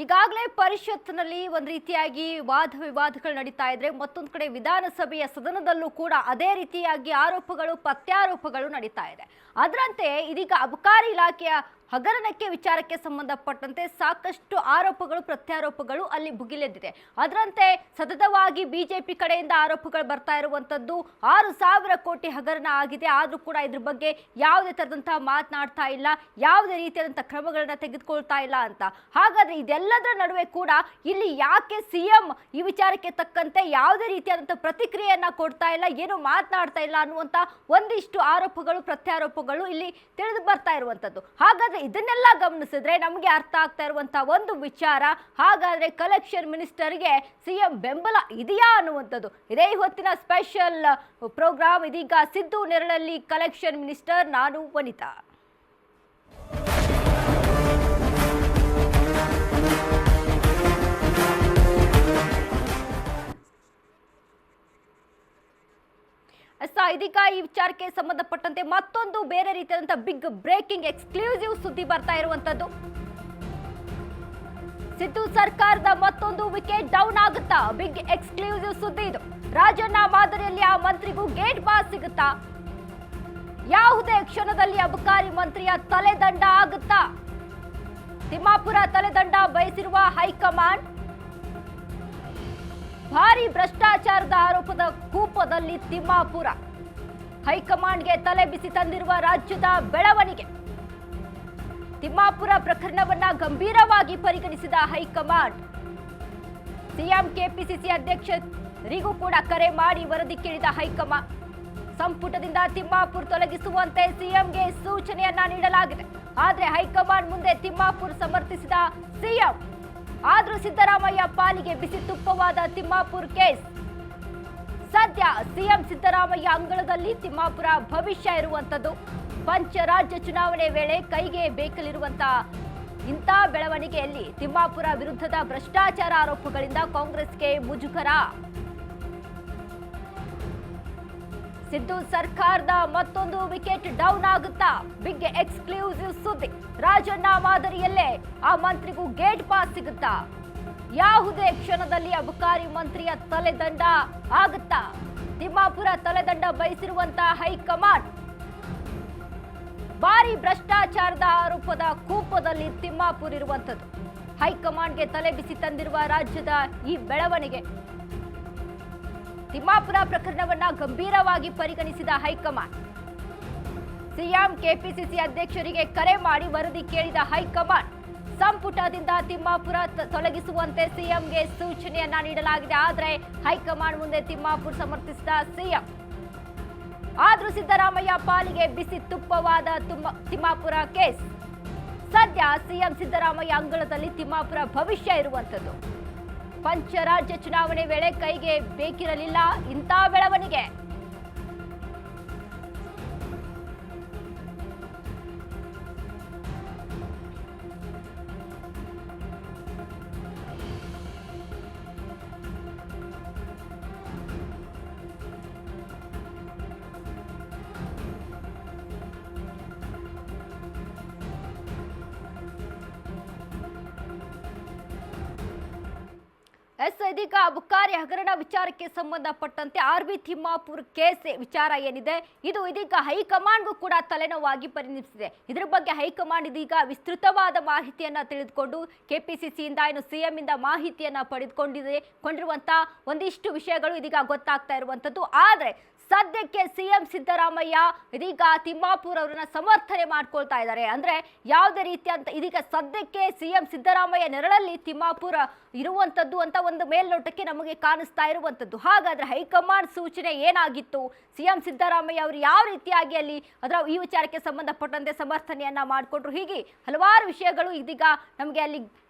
ಈಗಾಗಲೇ ಪರಿಷತ್ನಲ್ಲಿ ಒಂದು ರೀತಿಯಾಗಿ ವಾದ ವಿವಾದಗಳು ನಡೀತಾ ಇದ್ರೆ ಮತ್ತೊಂದು ಕಡೆ ವಿಧಾನಸಭೆಯ ಸದನದಲ್ಲೂ ಕೂಡ ಅದೇ ರೀತಿಯಾಗಿ ಆರೋಪಗಳು ಪ್ರತ್ಯಾರೋಪಗಳು ನಡೀತಾ ಇದೆ. ಅದರಂತೆ ಇದೀಗ ಅಬಕಾರಿ ಇಲಾಖೆಯ ಹಗರಣಕ್ಕೆ ವಿಚಾರಕ್ಕೆ ಸಂಬಂಧಪಟ್ಟಂತೆ ಸಾಕಷ್ಟು ಆರೋಪಗಳು ಪ್ರತ್ಯಾರೋಪಗಳು ಅಲ್ಲಿ ಭುಗಿಲೆದ್ದಿದೆ. ಅದರಂತೆ ಸತತವಾಗಿ ಬಿಜೆಪಿ ಕಡೆಯಿಂದ ಆರೋಪಗಳು ಬರ್ತಾ ಇರುವಂತದ್ದು 6,000 ಕೋಟಿ ಹಗರಣ ಆಗಿದೆ, ಆದ್ರೂ ಕೂಡ ಇದ್ರ ಬಗ್ಗೆ ಯಾವುದೇ ತರದಂತಹ ಮಾತನಾಡ್ತಾ ಇಲ್ಲ, ಯಾವುದೇ ರೀತಿಯಾದಂತಹ ಕ್ರಮಗಳನ್ನ ತೆಗೆದುಕೊಳ್ತಾ ಇಲ್ಲ ಅಂತ. ಹಾಗಾದ್ರೆ ಇದೆಲ್ಲದರ ನಡುವೆ ಕೂಡ ಇಲ್ಲಿ ಯಾಕೆ ಸಿಎಂ ಈ ವಿಚಾರಕ್ಕೆ ತಕ್ಕಂತೆ ಯಾವುದೇ ರೀತಿಯಾದಂತಹ ಪ್ರತಿಕ್ರಿಯೆಯನ್ನ ಕೊಡ್ತಾ ಇಲ್ಲ, ಏನು ಮಾತನಾಡ್ತಾ ಇಲ್ಲ ಅನ್ನುವಂತ ಒಂದಿಷ್ಟು ಆರೋಪಗಳು ಪ್ರತ್ಯಾರೋಪಗಳು ಇಲ್ಲಿ ತಿಳಿದು ಬರ್ತಾ ಇರುವಂತದ್ದು. ಹಾಗಾದ್ರೆ ಇದನ್ನೆಲ್ಲ ಗಮನಿಸಿದ್ರೆ ನಮಗೆ ಅರ್ಥ ಆಗ್ತಾ ಇರುವಂತಹ ಒಂದು ವಿಚಾರ, ಹಾಗಾದ್ರೆ ಕಲೆಕ್ಷನ್ ಮಿನಿಸ್ಟರ್ಗೆ ಸಿಎಂ ಬೆಂಬಲ ಇದೆಯಾ ಅನ್ನುವಂಥದ್ದು. ಇದೇ ಇವತ್ತಿನ ಸ್ಪೆಷಲ್ ಪ್ರೋಗ್ರಾಮ್. ಇದೀಗ ಸಿದ್ದು ನೆರಳಲ್ಲಿ ಕಲೆಕ್ಷನ್ ಮಿನಿಸ್ಟರ್, ನಾನು ವನಿತಾ. ಇದೀಗ ಈ ವಿಚಾರಕ್ಕೆ ಸಂಬಂಧಪಟ್ಟಂತೆ ಮತ್ತೊಂದು ಬೇರೆ ರೀತಿಯಾದಂತಹ ಬಿಗ್ ಬ್ರೇಕಿಂಗ್ ಎಕ್ಸ್ಕ್ಲೂಸಿವ್ ಸುದ್ದಿ ಬರ್ತಾ ಇರುವಂತದ್ದು. ಸಿದ್ದು ಸರ್ಕಾರದ ಮತ್ತೊಂದು ವಿಕೆಟ್ ಡೌನ್ ಆಗುತ್ತಾ? ಬಿಗ್ ಎಕ್ಸ್ಕ್ಲೂಸಿವ್ ಸುದ್ದಿ ಇದು. ರಾಜಣ್ಣ ಮಾದರಿಯಲ್ಲಿ ಆ ಮಂತ್ರಿಗೂ ಗೇಟ್ ಪಾಸ್ ಸಿಗುತ್ತಾ? ಯಾವುದೇ ಕ್ಷಣದಲ್ಲಿ ಅಬಕಾರಿ ಮಂತ್ರಿಯ ತಲೆದಂಡ ಆಗುತ್ತಾ? ತಿಮ್ಮಾಪುರ ತಲೆದಂಡ ಬಯಸಿರುವ ಹೈಕಮಾಂಡ್. ಭಾರಿ ಭ್ರಷ್ಟಾಚಾರದ ಆರೋಪದ ಕೂಪದಲ್ಲಿ ತಿಮ್ಮಾಪುರ. ಹೈಕಮಾಂಡ್ಗೆ ತಲೆ ಬಿಸಿ ತಂದಿರುವ ರಾಜ್ಯದ ಬೆಳವಣಿಗೆ. ತಿಮ್ಮಾಪುರ ಪ್ರಕರಣವನ್ನ ಗಂಭೀರವಾಗಿ ಪರಿಗಣಿಸಿದ ಹೈಕಮಾಂಡ್. ಸಿಎಂ ಕೆಪಿಸಿಸಿ ಅಧ್ಯಕ್ಷರಿಗೂ ಕೂಡ ಕರೆ ಮಾಡಿ ವರದಿ ಕೇಳಿದ ಹೈಕಮಾಂಡ್. ಸಂಪುಟದಿಂದ ತಿಮ್ಮಾಪುರ್ ತೊಲಗಿಸುವಂತೆ ಸಿಎಂಗೆ ಸೂಚನೆಯನ್ನ ನೀಡಲಾಗಿದೆ. ಆದ್ರೆ ಹೈಕಮಾಂಡ್ ಮುಂದೆ ತಿಮ್ಮಾಪುರ್ ಸಮರ್ಥಿಸಿದ ಸಿಎಂ. ಆದ್ರೂ ಸಿದ್ದರಾಮಯ್ಯ ಪಾಲಿಗೆ ಬಿಸಿ ತುಪ್ಪವಾದ ತಿಮ್ಮಾಪುರ್ ಕೇಸ್. ಸದ್ಯ ಸಿಎಂ ಸಿದ್ದರಾಮಯ್ಯ ಅಂಗಳದಲ್ಲಿ ತಿಮ್ಮಾಪುರ ಭವಿಷ್ಯ ಇರುವಂತದ್ದು. ಪಂಚರಾಜ್ಯ ಚುನಾವಣೆ ವೇಳೆ ಕೈಗೆ ಬೇಕಲಿರುವಂತಹ ಇಂಥ ಬೆಳವಣಿಗೆಯಲ್ಲಿ ತಿಮ್ಮಾಪುರ ವಿರುದ್ಧದ ಭ್ರಷ್ಟಾಚಾರ ಆರೋಪಗಳಿಂದ ಕಾಂಗ್ರೆಸ್ಗೆ ಮುಜುಗರ. ಸಿದ್ದು ಸರ್ಕಾರದ ಮತ್ತೊಂದು ವಿಕೆಟ್ ಡೌನ್ ಆಗುತ್ತಾ? ಬಿಗ್ ಎಕ್ಸ್ಕ್ಲೂಸಿವ್ ಸುದ್ದಿ. ರಾಜಣ್ಣ ಮಾದರಿಯಲ್ಲೇ ಆ ಮಂತ್ರಿಗೂ ಗೇಟ್ ಪಾಸ್ ಸಿಗುತ್ತಾ? ಯಾವುದೇ ಕ್ಷಣದಲ್ಲಿ ಅಬಕಾರಿ ಮಂತ್ರಿಯ ತಲೆದಂಡ ಆಗುತ್ತಾ? ತಿಮ್ಮಾಪುರ ತಲೆದಂಡ ಬಯಸಿರುವಂತಹ ಹೈಕಮಾಂಡ್. ಭಾರಿ ಭ್ರಷ್ಟಾಚಾರದ ಆರೋಪದ ಕೂಪದಲ್ಲಿ ತಿಮ್ಮಾಪುರ್ ಇರುವಂತದ್ದು. ಹೈಕಮಾಂಡ್ಗೆ ತಲೆ ಬಿಸಿ ತಂದಿರುವ ರಾಜ್ಯದ ಈ ಬೆಳವಣಿಗೆ. ತಿಮ್ಮಾಪುರ ಪ್ರಕರಣವನ್ನ ಗಂಭೀರವಾಗಿ ಪರಿಗಣಿಸಿದ ಹೈಕಮಾಂಡ್. ಸಿಎಂ ಕೆಪಿಸಿಸಿ ಅಧ್ಯಕ್ಷರಿಗೆ ಕರೆ ಮಾಡಿ ವರದಿ ಕೇಳಿದ ಹೈಕಮಾಂಡ್. ಸಂಪುಟದಿಂದ ತಿಮ್ಮಾಪುರ ತೊಲಗಿಸುವಂತೆ ಸಿಎಂಗೆ ಸೂಚನೆಯನ್ನ ನೀಡಲಾಗಿದೆ. ಆದರೆ ಹೈಕಮಾಂಡ್ ಮುಂದೆ ತಿಮ್ಮಾಪುರ್ ಸಮರ್ಥಿಸಿದ ಸಿಎಂ. ಆದ್ರೂ ಸಿದ್ದರಾಮಯ್ಯ ಪಾಲಿಗೆ ಬಿಸಿ ತುಪ್ಪವಾದ ತಿಮ್ಮಾಪುರ ಕೇಸ್. ಸದ್ಯ ಸಿಎಂ ಸಿದ್ದರಾಮಯ್ಯ ಅಂಗಳದಲ್ಲಿ ತಿಮ್ಮಾಪುರ ಭವಿಷ್ಯ ಇರುವಂತದ್ದು. ಪಂಚರಾಜ್ಯ ಚುನಾವಣೆ ವೇಳೆ ಕೈಗೆ ಬೇಕಿರಲಿಲ್ಲ ಇಂಥ ಬೆಳವಣಿಗೆ. ಇದೀಗ ಅಬಕಾರಿ ಹಗರಣ ವಿಚಾರಕ್ಕೆ ಸಂಬಂಧಪಟ್ಟಂತೆ ಆರ್ಬಿ ತಿಮ್ಮಾಪುರ್ ಕೇಸ್ ವಿಚಾರ ಏನಿದೆ ಇದು ಇದೀಗ ಹೈಕಮಾಂಡ್ಗೂ ಕೂಡ ತಲೆನೋವಾಗಿ ಪರಿಣಮಿಸಿದೆ. ಇದರ ಬಗ್ಗೆ ಹೈಕಮಾಂಡ್ ಇದೀಗ ವಿಸ್ತೃತವಾದ ಮಾಹಿತಿಯನ್ನ ತಿಳಿದುಕೊಂಡು ಕೆಪಿಸಿಸಿಯಿಂದ ಏನು ಸಿಎಂ ಇಂದ ಮಾಹಿತಿಯನ್ನ ಕೊಂಡಿರುವಂತಹ ಒಂದಿಷ್ಟು ವಿಷಯಗಳು ಇದೀಗ ಗೊತ್ತಾಗ್ತಾ ಇರುವಂತದ್ದು. ಆದ್ರೆ ಸದ್ಯಕ್ಕೆ ಸಿಎಂ ಸಿದ್ದರಾಮಯ್ಯ ಇದೀಗ ತಿಮ್ಮಾಪುರ್ ಅವರನ್ನ ಸಮರ್ಥನೆ ಮಾಡ್ಕೊಳ್ತಾ ಇದ್ದಾರೆ. ಅಂದ್ರೆ ಯಾವುದೇ ರೀತಿಯಂತ ಇದೀಗ ಸದ್ಯಕ್ಕೆ ಸಿಎಂ ಸಿದ್ದರಾಮಯ್ಯ ನೆರಳಲ್ಲಿ ತಿಮ್ಮಾಪುರ ಇರುವಂತದ್ದು ಅಂತ ಒಂದು ಮೇಲ್ನೋಟಕ್ಕೆ ನಮಗೆ ಕಾಣಿಸ್ತಾ ಇರುವಂತದ್ದು. ಹಾಗಾದ್ರೆ ಹೈಕಮಾಂಡ್ ಸೂಚನೆ ಏನಾಗಿತ್ತು? ಸಿಎಂ ಸಿದ್ದರಾಮಯ್ಯ ಅವರು ಯಾವ ರೀತಿಯಾಗಿ ಅಲ್ಲಿ ಅದರ ಈ ವಿಚಾರಕ್ಕೆ ಸಂಬಂಧಪಟ್ಟಂತೆ ಸಮರ್ಥನೆಯನ್ನ ಮಾಡಿಕೊಂಡ್ರು? ಹೀಗೆ ಹಲವಾರು ವಿಷಯಗಳು ಇದೀಗ ನಮಗೆ ಅಲ್ಲಿ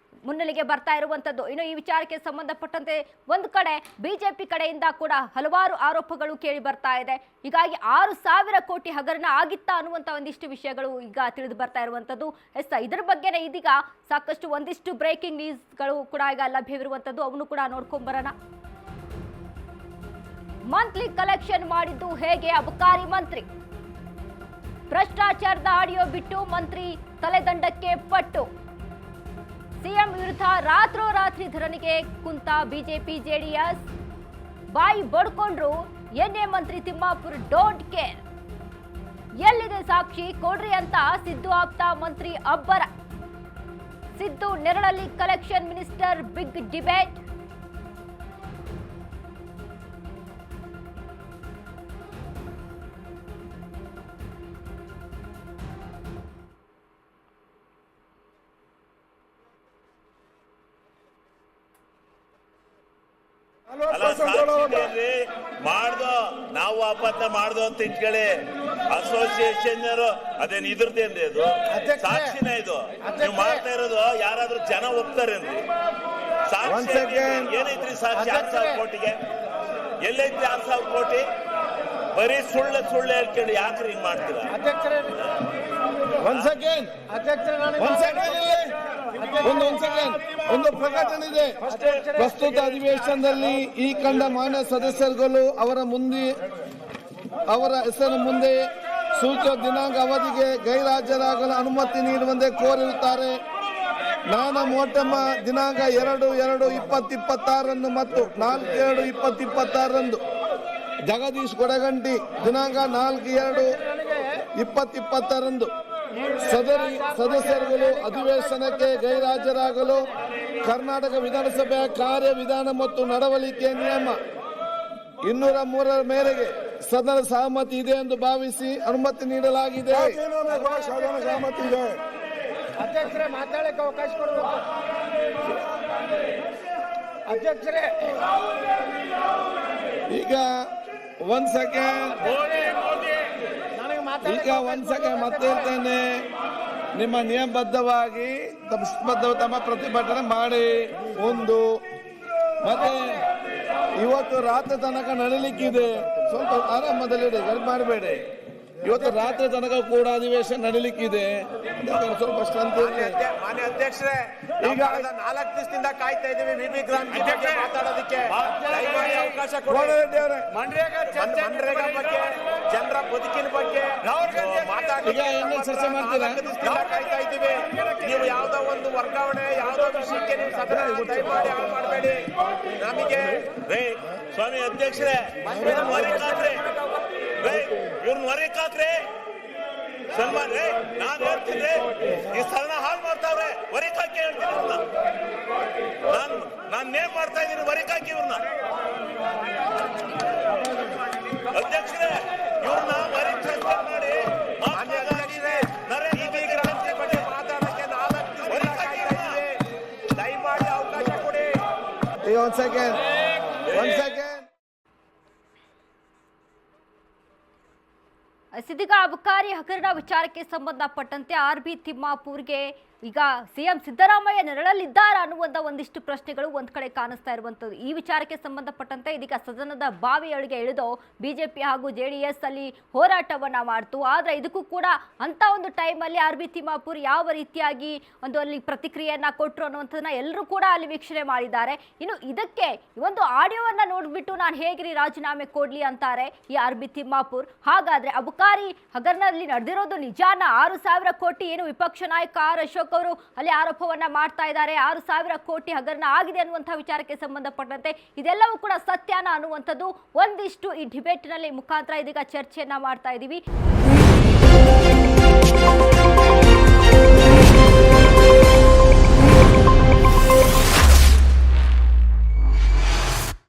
ಮುನ್ನೆಲೆಗೆ ಬರ್ತಾ ಇರುವಂತದ್ದು. ಇನ್ನು ಈ ವಿಚಾರಕ್ಕೆ ಸಂಬಂಧಪಟ್ಟಂತೆ ಒಂದು ಕಡೆ ಬಿಜೆಪಿ ಕಡೆಯಿಂದ ಕೂಡ ಹಲವಾರು ಆರೋಪಗಳು ಕೇಳಿ ಬರ್ತಾ ಇದೆ. ಹೀಗಾಗಿ 6,000 ಕೋಟಿ ಹಗರಣ ಆಗಿತ್ತಾ ಅನ್ನುವಂತ ಒಂದಿಷ್ಟು ವಿಷಯಗಳು ಈಗ ತಿಳಿದು ಬರ್ತಾ ಇರುವಂತದ್ದು. ಇದರ ಬಗ್ಗೆನೇ ಇದೀಗ ಸಾಕಷ್ಟು ಒಂದಿಷ್ಟು ಬ್ರೇಕಿಂಗ್ ನ್ಯೂಸ್ಗಳು ಕೂಡ ಈಗ ಲಭ್ಯವಿರುವಂತದ್ದು. ಅವನು ಕೂಡ ನೋಡ್ಕೊಂಡ್ ಬರೋಣ. ಮಂತ್ಲಿ ಕಲೆಕ್ಷನ್ ಮಾಡಿದ್ದು ಹೇಗೆ ಅಬಕಾರಿ ಮಂತ್ರಿ? ಭ್ರಷ್ಟಾಚಾರದ ಆಡಿಯೋ ಬಿಟ್ಟು ಮಂತ್ರಿ ತಲೆದಂಡಕ್ಕೆ ಪಟ್ಟು. ಸಿಎಂ ವಿರುದ್ಧ ರಾತ್ರೋರಾತ್ರಿ ಧರಣಿಗೆ ಕುಂತ ಬಿಜೆಪಿ ಜೆಡಿಎಸ್. ಬಾಯಿ ಬಡ್ಕೊಂಡ್ರು N A Mantri Timmapur don't care. ಎಲ್ಲಿದೆ ಸಾಕ್ಷಿ ಕೊಡ್ರಿ ಅಂತ ಸಿದ್ದು ಆಪ್ತ ಮಂತ್ರಿ ಅಬ್ಬರ. ಸಿದ್ದು ನೆರಳಲ್ಲಿ ಕಲೆಕ್ಷನ್ ಮಿನಿಸ್ಟರ್ ಬಿಗ್ ಡಿಬೇಟ್. ಮಾಡ್ದೋ ನಾವು ಅಪತ್ತ ಮಾಡ್ದೋ ಅಂತ ಇಟ್ಕೊಳ್ಳಿ. ಅಸೋಸಿಯೇಷನ್ ಅದೇನ್ ಇದ್ರದ್ದೇನ್ರಿ ಅದು ಸಾಕ್ಷಿನ ಇದು ನೀವು ಮಾಡ್ತಾ ಇರೋದು. ಯಾರಾದ್ರೂ ಜನ ಹೋಗ್ತಾರೇನ್ರಿ? ಸಾಕ್ಷಿ ಏನೈತ್ರಿ ಸಾಕ್ಷಿ? 6,000 ಕೋಟಿಗೆ ಎಲ್ಲೈತ್ರಿ? 6,000 ಕೋಟಿ ಬರೀ ಸುಳ್ಳು ಹೇಳ್ಕೊಂಡು ಯಾಕ್ರಿ ಹಿಂಗ್ ಮಾಡ್ತೀರಾ? ಒಂದು ಪ್ರಕಟಣೆ ಇದೆ. ಪ್ರಸ್ತುತ ಅಧಿವೇಶನದಲ್ಲಿ ಈ ಕಂಡ ಮಾನ್ಯ ಸದಸ್ಯರುಗಳು ಅವರ ಹೆಸರು ಮುಂದೆ ಸೂಚಿತ ದಿನಾಂಕ ಅವಧಿಗೆ ಗೈರಾಜರಾಗಲು ಅನುಮತಿ ನೀಡುವಂತೆ ಕೋರಿರುತ್ತಾರೆ. ನಾನ ಮೋಟಮ್ಮ ದಿನಾಂಕ 2/2/2026 ಮತ್ತು 4/7/2026 ಜಗದೀಶ್ ಕೊಡಗಂಟಿ ದಿನಾಂಕ 4/2/2026 ಸದರಿ ಸದಸ್ಯರುಗಳು ಅಧಿವೇಶನಕ್ಕೆ ಗೈರಾಜರಾಗಲು ಕರ್ನಾಟಕ ವಿಧಾನಸಭೆಯ ಕಾರ್ಯವಿಧಾನ ಮತ್ತು ನಡವಳಿಕೆ ನಿಯಮ 203 ಮೇರೆಗೆ ಸದನ ಸಹಮತಿ ಇದೆ ಎಂದು ಭಾವಿಸಿ ಅನುಮತಿ ನೀಡಲಾಗಿದೆ. ಸಹಮತಿ ಇದೆ. ಅಧ್ಯಕ್ಷರೇ ಮಾತಾಡಕ್ಕೆ ಅವಕಾಶ ಕೊಡಬೇಕು. ಅಧ್ಯಕ್ಷರೇ ಈಗ ಒಂದ್ ಸೆಕೆಂಡ್ ಮತ್ತೆ ಹೇಳ್ತೇನೆ. ನಿಮ್ಮ ನಿಯಮಬದ್ಧವಾಗಿ ತಮ್ಮ ಪ್ರತಿಭಟನೆ ಮಾಡಿ. ಒಂದು ಮತ್ತೆ ಇವತ್ತು ರಾತ್ರಿ ತನಕ ನಡೀಲಿಕ್ಕಿದೆ. ಸ್ವಲ್ಪ ಆರಾಮದಲ್ಲಿ ಮಾಡಬೇಡಿ. ಇವತ್ತು ರಾತ್ರಿ ತನಕ ಕೂಡ ಅಧಿವೇಶನ ನಡೀಲಿಕ್ಕಿದೆ. ಸ್ವಲ್ಪ ಮಾನ್ಯ ಅಧ್ಯಕ್ಷರೇ, ಈಗ 4 ದಿವಸದಿಂದ ಕಾಯ್ತಾ ಇದ್ದೀವಿ ವಿಬಿ ಗ್ರಾಮ್ ಮಾತಾಡೋದಕ್ಕೆ. ಅವಕಾಶ ಕೊಡಿ. ಮನ್ರೇಗಾ ಬಗ್ಗೆ, ಜನರ ಬದುಕಿನ ಬಗ್ಗೆ ಚರ್ಚೆ ಮಾಡ್ತೀರಾ? ಕಾಯ್ತಾ ಇದ್ದೀವಿ. ನೀವು ಯಾವ್ದೋ ಒಂದು ವರ್ಗಾವಣೆ ಯಾವ್ದೋ ವಿಷಯಕ್ಕೆ ನೀವು ಸದನ ದಯಮಾಡಿ ಹಾಳು ಮಾಡಬೇಡಿ ನಮಗೆ. ಸ್ವಾಮಿ ಅಧ್ಯಕ್ಷರೇ, ಇವ್ರನ್ನ ಹೊರಕಾಕ್ರೆ ಸನ್ಮಾನ್ ನಾನ್ ಹೇಳ್ತಿದ್ರೆ ಈ ಸದನ ಹಾಳು ಮಾಡ್ತಾವ್ರೆ. ಹೊರಕಾಕಿ ಹೇಳ್ತೀನಿ ನಾನ್ ನೇಮ್ ಮಾಡ್ತಾ ಇದ್ದೀನಿ. ಹೊರಕಾಕಿ ಇವ್ರನ್ನ ಅಧ್ಯಕ್ಷರೇ, ಇವ್ರನ್ನ ಮಾಡಿ ಮಾತಾಡಕ್ಕೆ 4 ದಿವಸ ದಯಮಾಡಿ ಅವಕಾಶ ಕೊಡಿ. ಒಂದ್ ಸೆಕೆಂಡ್. ಸಿದ್ದಿಗ ಅಬಕಾರಿ ಹಗರಣ ವಿಚಾರಕ್ಕೆ ಸಂಬಂಧಪಟ್ಟಂತೆ ಆರ್ಬಿ ತಿಮ್ಮಾಪುರ್ಗೆ ಈಗ ಸಿಎಂ ಸಿದ್ದರಾಮಯ್ಯ ನೆರಳಲ್ಲಿದ್ದಾರಾ ಅನ್ನುವಂಥ ಒಂದಿಷ್ಟು ಪ್ರಶ್ನೆಗಳು ಒಂದ್ ಕಡೆ ಕಾಣಿಸ್ತಾ ಇರುವಂಥದ್ದು. ಈ ವಿಚಾರಕ್ಕೆ ಸಂಬಂಧಪಟ್ಟಂತೆ ಇದೀಗ ಸದನದ ಬಾವಿಯೊಳಗೆ ಇಳಿದು ಬಿಜೆಪಿ ಹಾಗೂ ಜೆಡಿಎಸ್ ಅಲ್ಲಿ ಹೋರಾಟವನ್ನ ಮಾಡ್ತು. ಆದ್ರೆ ಇದಕ್ಕೂ ಕೂಡ ಅಂತ ಒಂದು ಟೈಮಲ್ಲಿ ಆರ್ಬಿ ತಿಮ್ಮಾಪುರ್ ಯಾವ ರೀತಿಯಾಗಿ ಅಲ್ಲಿ ಪ್ರತಿಕ್ರಿಯೆಯನ್ನ ಕೊಟ್ಟರು ಅನ್ನುವಂಥದ್ದನ್ನ ಎಲ್ಲರೂ ಕೂಡ ಅಲ್ಲಿ ವೀಕ್ಷಣೆ ಮಾಡಿದ್ದಾರೆ. ಇನ್ನು ಇದಕ್ಕೆ ಒಂದು ಆಡಿಯೋವನ್ನ ನೋಡ್ಬಿಟ್ಟು ನಾನು ಹೇಗ್ರಿ ರಾಜೀನಾಮೆ ಕೊಡ್ಲಿ ಅಂತಾರೆ ಈ ಆರ್ಬಿ ತಿಮ್ಮಾಪುರ್. ಹಾಗಾದ್ರೆ ಅಬಕಾರಿ ಹಗರಣದಲ್ಲಿ ನಡೆದಿರೋದು ನಿಜಾನ? 6,000 ಕೋಟಿ ಏನು ವಿಪಕ್ಷ ನಾಯಕ ಆರ್ ಅಶೋಕ್ ಅವರು ಅಲ್ಲಿ ಆರೋಪವನ್ನ ಮಾಡ್ತಾ ಇದ್ದಾರೆ. 6,000 ಕೋಟಿ ಹಗರಣ ಆಗಿದೆ ಅನ್ನುವಂತಹ ವಿಚಾರಕ್ಕೆ ಸಂಬಂಧಪಟ್ಟಂತೆ ಇದೆಲ್ಲವೂ ಕೂಡ ಸತ್ಯಾನ ಅನ್ನುವಂಥದ್ದು ಒಂದಿಷ್ಟು ಈ ಡಿಬೇಟ್ ನಲ್ಲಿ ಮುಖಾಂತರ ಇದೀಗ ಚರ್ಚೆಯನ್ನ ಮಾಡ್ತಾ ಇದ್ದೀವಿ.